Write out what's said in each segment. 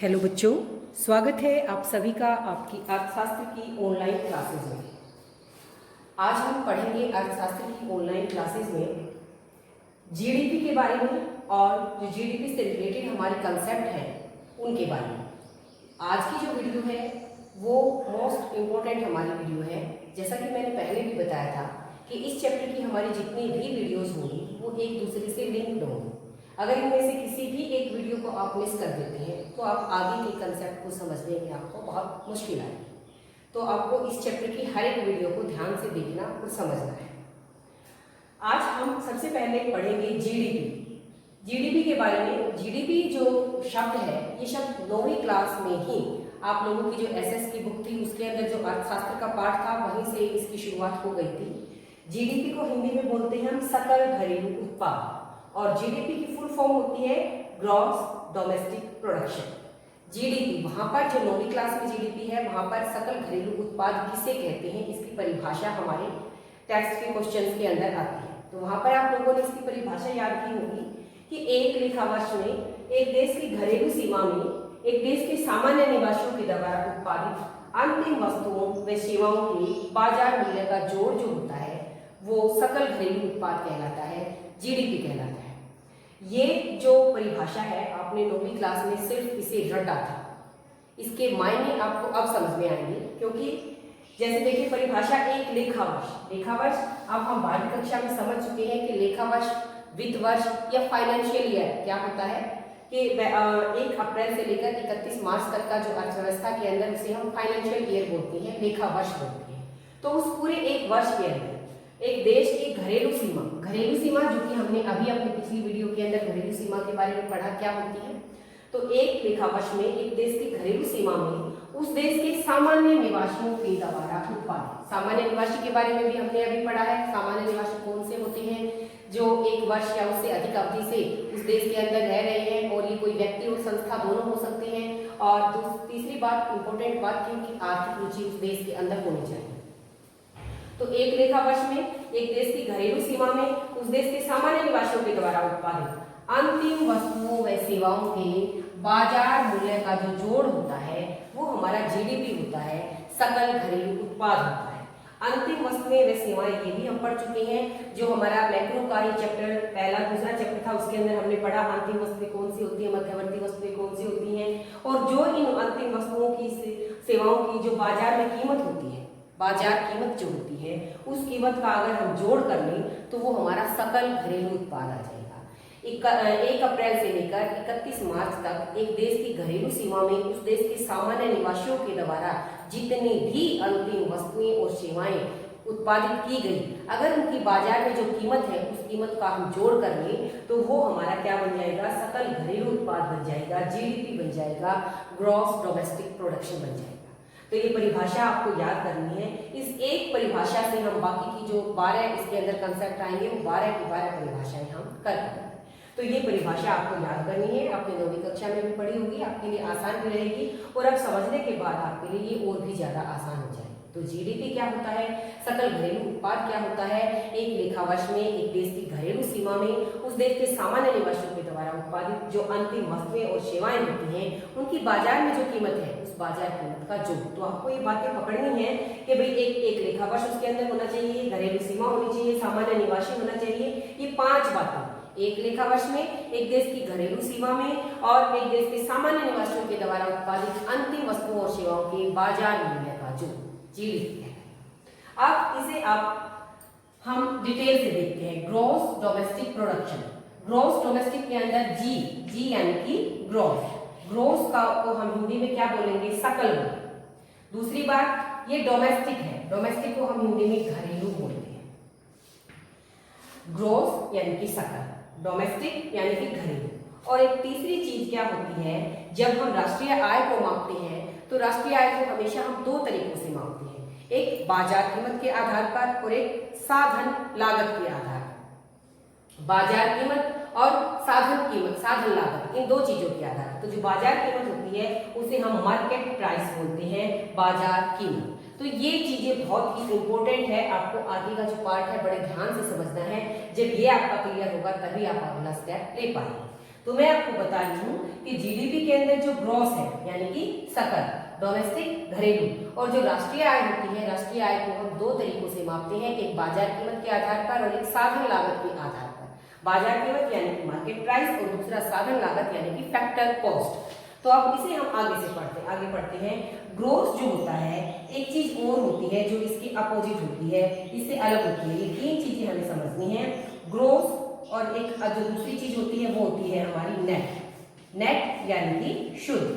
Hello बच्चों, स्वागत है आप सभी का आपकी अर्थशास्त्र की ऑनलाइन क्लासेस में। आज हम पढ़ेंगे अर्थशास्त्र की ऑनलाइन क्लासेस में जीडीपी के बारे में और जो जीडीपी से रिलेटेड हमारे कंसेप्ट हैं उनके बारे में। आज की जो वीडियो है वो मोस्ट इम्पोर्टेंट हमारी वीडियो है। जैसा कि मैंने पहले भी बताया था कि इस चैप्टर की हमारी जितनी भी वीडियोज़ होंगी वो एक दूसरे से लिंक्ड होंगी। अगर इनमें से किसी भी एक वीडियो को आप मिस कर देते हैं तो आप आगे के कंसेप्ट को समझने में आपको बहुत मुश्किल आएगी। तो आपको इस चैप्टर की हर एक वीडियो को ध्यान से देखना और समझना है। आज हम सबसे पहले पढ़ेंगे जीडीपी के बारे में। जीडीपी जो शब्द है ये शब्द 9वीं क्लास में ही आप लोगों की जो एसएस की बुक थी उसके अंदर जो अर्थशास्त्र का पाठ था वहीं से इसकी शुरुआत हो गई थी। जीडीपी को हिंदी में बोलते हैं हम सकल घरेलू उत्पाद, और जीडीपी की फुल फॉर्म होती है ग्रॉस डोमेस्टिक प्रोडक्शन। जीडीपी वहां पर जो 9वीं क्लास में जीडीपी है वहां पर सकल घरेलू उत्पाद किसे कहते हैं इसकी परिभाषा हमारे टेक्स्ट के क्वेश्चंस के अंदर आती है। तो वहां पर आप लोगों ने इसकी परिभाषा याद की होगी कि एक लेखा वर्ष में एक देश की घरेलू सीमा में एक देश के सामान्य निवासियों के द्वारा उत्पादित अंतिम वस्तुओं व सेवाओं के बाजार मूल्य का जोड़ जो होता है वो सकल घरेलू उत्पाद कहलाता है, जीडीपी कहलाता है। ये जो परिभाषा है आपने 9वीं क्लास में सिर्फ इसे रटा था। इसके मायने आपको अब समझ में आएंगे, क्योंकि जैसे देखिए परिभाषा एक लेखा वर्ष अब हम 12वीं कक्षा में समझ चुके हैं कि लेखा वर्ष, वित्त वर्ष या फाइनेंशियल ईयर क्या होता है कि 1 अप्रैल से लेकर 31 मार्च तक का जो अर्थव्यवस्था के अंदर उसे हम फाइनेंशियल ईयर बोलते हैं, लेखा वर्ष बोलते हैं। तो उस पूरे एक वर्ष के अंदर एक देश की घरेलू सीमा जो कि हमने अभी अपनी पिछली वीडियो के अंदर घरेलू सीमा के बारे में पढ़ा क्या होती है, तो एक लेखा वर्ष में एक देश की घरेलू सीमा में उस देश के सामान्य निवासियों के द्वारा उत्पादित, सामान्य निवासी के बारे में भी हमने अभी पढ़ा है। सामान्य निवासी कौन से होते हैं? जो एक वर्ष या उससे अधिक अवधि से उस देश के अंदर रह रहे हैं, और ये कोई व्यक्ति और संस्था दोनों हो सकते हैं। और तीसरी बात, इंपॉर्टेंट बात, क्योंकि आर्थिक रुचि उस देश के अंदर होनी चाहिए। तो एक लेखा वर्ष में एक देश की घरेलू सीमा में उस देश के सामान्य निवासियों के द्वारा उत्पादित अंतिम वस्तुओं व सेवाओं के बाजार मूल्य का जो जोड़ होता है वो हमारा जीडीपी होता है, सकल घरेलू उत्पाद होता है। अंतिम वस्तुएं व सेवाएं ये भी हम पढ़ चुके हैं। जो हमारा मैक्रो का ही चैप्टर पहला दूसरा चैप्टर था उसके अंदर हमने पढ़ा अंतिम वस्तुएं कौन सी होती है, मध्यवर्ती वस्तुएं कौन सी होती हैं, और जो इन अंतिम वस्तुओं की सेवाओं की जो बाजार में कीमत होती है, बाजार कीमत जो होती है उस कीमत का अगर हम जोड़ कर लें तो वो हमारा सकल घरेलू उत्पाद आ जाएगा। 1 अप्रैल से लेकर 31 मार्च तक एक देश की घरेलू सीमा में उस देश के सामान्य निवासियों के द्वारा जितनी भी अंतिम वस्तुएं और सेवाएं उत्पादित की गई, अगर उनकी बाजार में जो कीमत है उस कीमत का हम जोड़ कर लें तो वो हमारा क्या बन जाएगा? सकल घरेलू उत्पाद बन जाएगा, जीडीपी बन जाएगा, ग्रॉस डोमेस्टिक प्रोडक्शन बन जाएगा। तो ये परिभाषा आपको याद करनी है। इस एक परिभाषा से हम बाकी की जो 12 इसके अंदर कंसेप्ट आएंगे वो 12 की 12 परिभाषाएं हम कर पाएंगे। तो ये परिभाषा आपको याद करनी है, आपने 9वीं कक्षा में भी पढ़ी होगी, आपके लिए आसान भी रहेगी, और अब समझने के बाद आपके लिए ये और भी ज्यादा आसान हो जाएगी। तो जीडीपी क्या होता है, सकल घरेलू उत्पाद क्या होता है? एक लेखा वर्ष में एक देश की घरेलू सीमा में उस देश के सामान्य निवासियों के द्वारा उत्पादित जो अंतिम वस्तुएं और सेवाएं होती हैं उनकी बाजार में जो कीमत है उस बाजार कीमत का जोड़। तो आपको ये बातें पकड़नी है कि भाई एक लेखा वर्ष उसके अंदर होना चाहिए, घरेलू सीमा होनी चाहिए, सामान्य निवासी होना चाहिए। ये 5 बातें एक लेखा वर्ष में एक देश की घरेलू सीमा में और एक देश के सामान्य निवासियों के द्वारा उत्पादित अंतिम वस्तुओं और सेवाओं के बाजार मूल्य का जोड़, जीडीपी है। अब इसे हम डिटेल से देखते हैं। Gross domestic production, gross domestic के अंदर जी यानी कि ग्रॉस का को हम हिंदी में क्या बोलेंगे? सकल। दूसरी बात ये डोमेस्टिक है, डोमेस्टिक को हम हिंदी में घरेलू बोलते हैं। ग्रॉस यानी कि सकल, डोमेस्टिक यानी कि घरेलू। और एक तीसरी चीज क्या होती है, जब हम राष्ट्रीय आय को मापते हैं तो राष्ट्रीय आय को हमेशा हम 2 तरीकों से मापते हैं, एक बाजार कीमत के आधार पर और एक साधन लागत के आधार पर। बाजार कीमत और साधन लागत, इन 2 चीजों के आधार पर। तो जो बाजार कीमत होती है उसे हम मार्केट प्राइस बोलते हैं, बाजार कीमत। तो ये चीजें बहुत ही इंपॉर्टेंट है, आपको आगे का जो पार्ट है बड़े ध्यान से समझना है। जब ये आपका क्लियर होगा तभी आप अगला स्टेप ले पाएंगे। तो मैं आपको बता रही हूँ कि जीडीपी के अंदर जो ग्रॉस है यानी कि सकल, डोमेस्टिक घरेलू, और जो राष्ट्रीय आय होती है, राष्ट्रीय आय को हम दो तरीकों से मापते हैं, एक बाजार कीमत के आधार पर और एक साधन लागत के आधार पर। बाजार कीमत यानी कि मार्केट प्राइस और दूसरा साधन लागत यानी कि फैक्टर कॉस्ट। तो अब इसे हम आगे पढ़ते हैं। ग्रोथ जो होता है, एक चीज और होती है जो इसकी अपोजिट होती है, इससे अलग होती है। ये तीन चीजें हमें समझनी है, ग्रोथ और एक जो दूसरी चीज होती है वो होती है हमारी नेट। नेट यानी कि शुद्ध।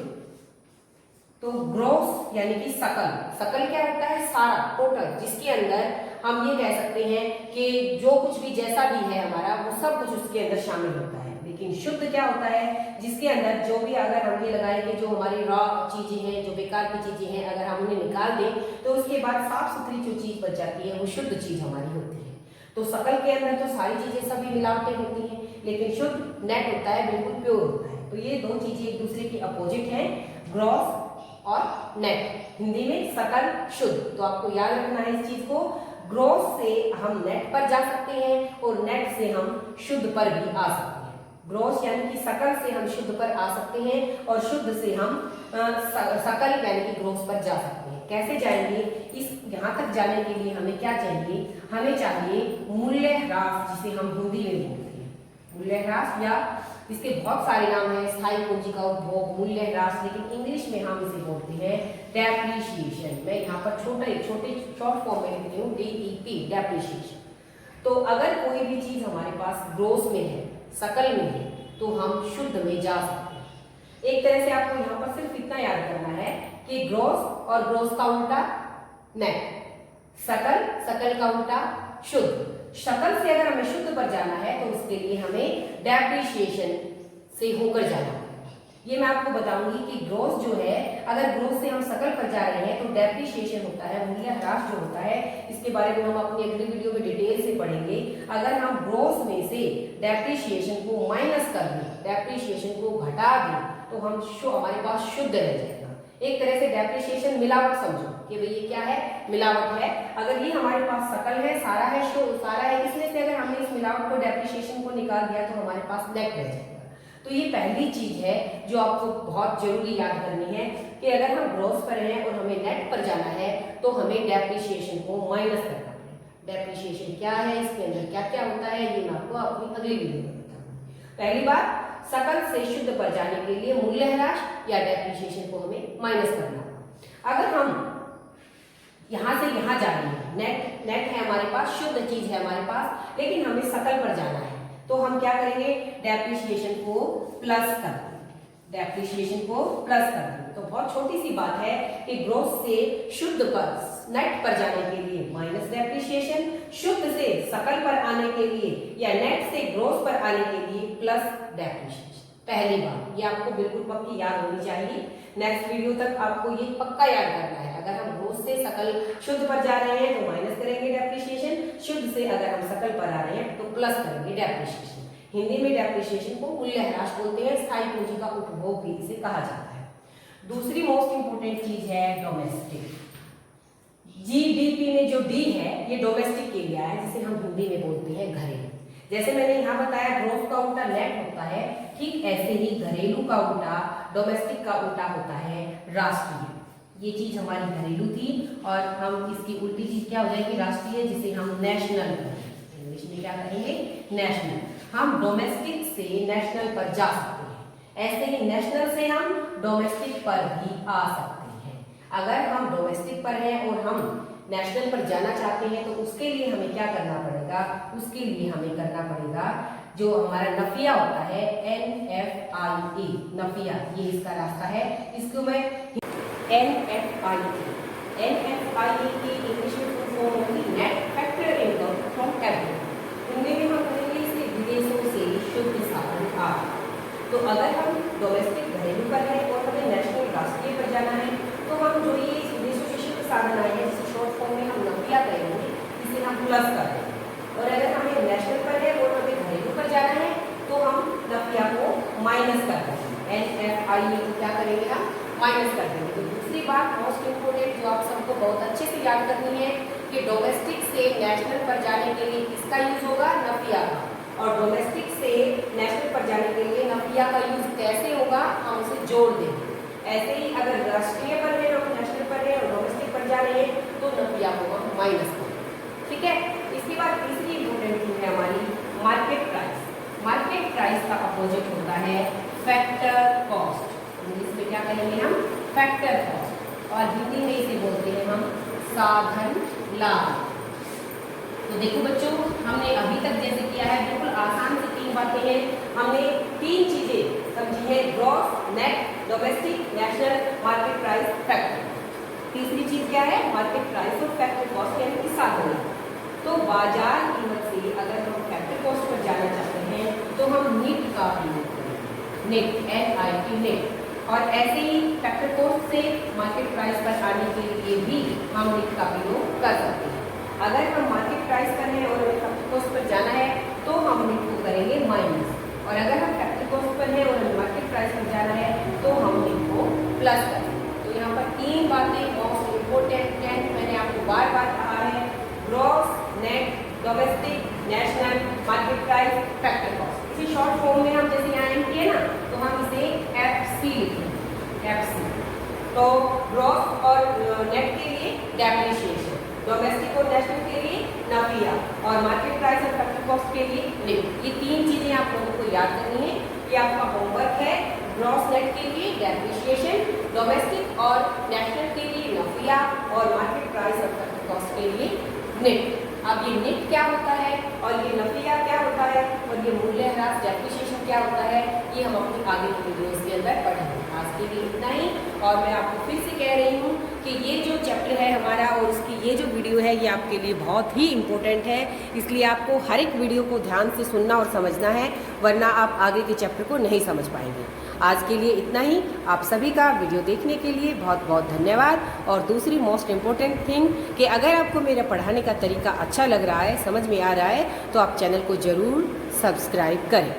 तो ग्रॉस यानी कि सकल, सकल क्या होता है? सारा, टोटल, जिसके अंदर हम ये कह सकते हैं कि जो कुछ भी जैसा भी है हमारा वो सब कुछ उसके अंदर शामिल होता है। लेकिन शुद्ध क्या होता है? जिसके अंदर जो भी, अगर हम ये लगाएं कि जो हमारी रॉ चीजें हैं, जो बेकार की चीजें हैं, अगर हम उन्हें निकाल दें तो उसके बाद साफ सुथरी जो चीज बच जाती है वो शुद्ध चीज हमारी होती है। तो सकल के अंदर तो सारी चीजें सभी मिलावटें होती हैं, लेकिन शुद्ध नेट होता है, बिल्कुल प्योर होता है। तो ये दो चीजें एक दूसरे की अपोजिट है, ग्रॉस और नेट। हिंदी में सकल, शुद्ध। तो आपको याद रखना है इस चीज को, ग्रॉस से हम नेट पर जा सकते हैं और नेट से हम शुद्ध पर भी आ सकते हैं। ग्रॉस यानी कि सकल से हम शुद्ध पर आ सकते हैं और शुद्ध से हम सकल यानी कि ग्रॉस पर जा सकते हैं। कैसे जाएंगे? इस यहाँ तक जाने के लिए हमें क्या चाहिए? हमें चाहिए मूल्यह्रास, जिसे हम हिंदी में बोलते हैं मूल्यह्रास, या इसके बहुत सारे नाम हैं, स्थायी पूंजी का उपभोग, मूल्यह्रास, लेकिन इंग्लिश में हम इसे बोलते हैं डेप्रिसिएशन। मैं यहाँ पर छोटे शॉर्ट फॉर्म में लिखती हूँ DEP, डेप्रिसिएशन। तो अगर कोई भी चीज हमारे पास ग्रोस में है, सकल में है, तो हम शुद्ध में जा सकते हैं। एक तरह से आपको यहाँ पर सिर्फ इतना याद करना है कि ग्रोस और ग्रोस का उल्टा नेट, सकल, सकल का उल्टा शुद्ध। सकल से अगर हमें शुद्ध पर जाना है तो उसके लिए हमें डेप्रिसिएशन से होकर जाना है। ये मैं आपको बताऊंगी कि ग्रोस जो है, अगर ग्रोस से हम सकल पर जा रहे हैं तो डेप्रिसिएशन होता है, मूल्यह्रास जो होता है, इसके बारे में हम अपनी अगली वीडियो में डिटेल से पढ़ेंगे। अगर हम ग्रोस में से डेप्रिसिएशन को माइनस कर दें, डेप्रिसिएशन को घटा दें, तो हम हमारे पास शुद्ध रह जाएगा। एक तरह से डेप्रिसिएशन मिलावट समझो कि भाई ये क्या है? मिलावट है। अगर ये हमारे पास सकल है, सारा है, सारा है, इसमें से अगर हमने इस मिलावट को, डेप्रिसिएशन को निकाल दिया तो हमारे पास नेट रह जाएगा। तो ये पहली चीज है जो आपको बहुत जरूरी याद करनी है कि अगर हम ग्रॉस पर हैं और हमें नेट पर जाना है तो हमें डेप्रिसिएशन को माइनस करना पड़ेगा। डेप्रिसिएशन क्या है, इसके अंदर क्या क्या होता है, ये मैं आपको अपनी अगली वीडियो में बताऊंगी। पहली बात, सकल से शुद्ध पर जाने के लिए मूल्यह्रास या डेप्रिसिएशन को हमें माइनस करना होगा। अगर हम यहाँ से यहाँ जा रहे हैं, नेट है हमारे पास, शुद्ध चीज है हमारे पास, लेकिन हमें सकल पर जाना है, तो हम क्या करेंगे? डेप्रिसिएशन को प्लस कर देंगे, डेप्रिसिएशन को प्लस कर देंगे। तो बहुत छोटी सी बात है कि ग्रोस से शुद्ध पर, नेट पर जाने के लिए माइनस डेप्रिसिएशन, शुद्ध से सकल पर आने के लिए या नेट से ग्रोस पर आने के लिए प्लस डेप्रिसिएशन। पहली बात ये आपको बिल्कुल पक्की याद होनी चाहिए। नेक्स्ट वीडियो तक आपको ये पक्का याद करना है। अगर हम ग्रोस से सकल शुद्ध पर जा रहे हैं तो माइनस करेंगे डेप्रिसिएशन, शुद्ध से अगर हम सकल पर आ रहे हैं तो प्लस करेंगे डेप्रिसिएशन। हिंदी में डेप्रिसिएशन को मूल्यह्रास बोलते हैं, स्थायी पूंजी का उपभोग भी इसे कहा जाता है। दूसरी मोस्ट इंपोर्टेंट चीज है डोमेस्टिक। जीडीपी में जो डी है ये डोमेस्टिक के लिए है, जिसे हम हिंदी में बोलते हैं घरेलू। जैसे मैंने यहाँ बताया ग्रोस का उल्टा नेट होता है, ठीक ऐसे ही घरेलू का उल्टा, डोमेस्टिक का उल्टा होता है राष्ट्रीय। ये चीज हमारी घरेलू थी और हम इसकी उल्टी चीज क्या हो जाएगी? राष्ट्रीय, जिसे हम नेशनल कहेंगे। इंग्लिश में क्या कहेंगे? नेशनल। हम डोमेस्टिक से नेशनल पर जा सकते हैं, ऐसे ही नेशनल से हम डोमेस्टिक पर भी आ सकते हैं। अगर हम डोमेस्टिक पर हैं और हम नेशनल पर जाना चाहते हैं तो उसके लिए हमें क्या करना पड़ेगा? उसके लिए हमें करना पड़ेगा जो हमारा नफिया होता है, NFIA, नफिया, ये इसका रास्ता है। इसको मैं NFIA की इंग्लिश में फुल फॉर्म होगी net factor income from capital. Hindi में हम कहेंगे इसे विदेशों से शुद्ध साधन आय। तो अगर हम डोमेस्टिक घरेलू पर है और हमें नेशनल राष्ट्रीय पर जाना है तो हम जो ये विदेशों से शुद्ध साधन आए हैं, जिसे शॉर्ट फॉर्म में हम नफिया कहेंगे, इसे हम प्लस कर देंगे। और अगर हमें नेशनल पर है और हमें घरेलू पर जाना है तो हम नफिया को माइनस कर देंगे। NFIA को क्या करेंगे? हम माइनस कर देंगे। तो दूसरी बात मोस्ट इंपोर्टेंट जो आप सबको बहुत अच्छे से याद करनी है कि डोमेस्टिक से नेशनल पर जाने के लिए किसका यूज होगा? नफिया का। और डोमेस्टिक से नेशनल पर जाने के लिए नफिया का यूज कैसे होगा, हम उसे जोड़ देंगे। ऐसे ही अगर राष्ट्रीय पर है और नेशनल पर है और डोमेस्टिक पर जा रहे हैं तो नफिया होगा माइनस को। ठीक है, इसके बाद तीसरी इंपोर्टेंट थिंग है हमारी मार्केट प्राइस। मार्केट प्राइस का अपोजिट होता है फैक्टर कॉस्ट। इंग्लिश में क्या कहेंगे हम, फैक्टर कॉस्ट, और हिंदी में इसे बोलते हैं हम साधन लाभ। तो देखो बच्चों, हमने अभी तक जैसे किया है बिल्कुल आसान से 3 बातें हैं। हमने 3 चीजें समझी है, gross, net, domestic, national, market price, factor. तीसरी चीज क्या है, मार्केट प्राइस और फैक्टर कॉस्ट यानी कि साधन लाभ। तो बाजार कीमत से अगर हम फैक्टर कॉस्ट पर जाना चाहते हैं तो हम निट का प्रयोग करेंगे, निट, NIT, निट। और ऐसे ही फैक्टर कॉस्ट से मार्केट प्राइस पर आने के लिए भी हम निट का प्रयोग कर सकते हैं। अगर हम मार्केट प्राइस पर हैं और हमें फैक्टर कॉस्ट पर जाना है तो हम निट को करेंगे माइनस, और अगर हम फैक्टर कॉस्ट पर हैं और हमें मार्केट प्राइस पर जाना है तो हम निट को प्लस करेंगे। तो यहाँ पर 3 बातें मोस्ट इम्पोर्टेंट मैंने आपको बार बार कहा है, gross, net, domestic, national, market price, factor cost. इसी शॉर्ट फॉर्म में हम जैसे यहाँ एम किए ना तो हम इसे FC लिखेंगे, FC। तो ग्रॉस और नेट के लिए डेप्रिसिएशन, डोमेस्टिक और नेशनल के लिए नफिया, और मार्केट प्राइस और फैक्टर कॉस्ट के लिए निट। ये 3 चीजें आप लोगों को याद करनी है, ये आपका होमवर्क है। ग्रॉस नेट के लिए डेप्रिसिएशन, डोमेस्टिक और नेशनल के लिए नफिया, और मार्केट प्राइस और फैक्टर कॉस्ट के लिए निट। अब ये निट क्या होता है और ये नफिया क्या होता है और ये मूल्यह्रास डेप्रिसिएशन क्या होता है, ये हम अपनी आगे की वीडियोस के अंदर पढ़ेंगे। आज के लिए इतना ही, और मैं आपको फिर से कह रही हूँ कि ये जो चैप्टर है हमारा और उसकी ये जो वीडियो है ये आपके लिए बहुत ही इम्पोर्टेंट है, इसलिए आपको हर एक वीडियो को ध्यान से सुनना और समझना है, वरना आप आगे के चैप्टर को नहीं समझ पाएंगे। आज के लिए इतना ही। आप सभी का वीडियो देखने के लिए बहुत बहुत धन्यवाद। और दूसरी मोस्ट इम्पोर्टेंट थिंग कि अगर आपको मेरा पढ़ाने का तरीका अच्छा लग रहा है, समझ में आ रहा है, तो आप चैनल को ज़रूर सब्सक्राइब करें।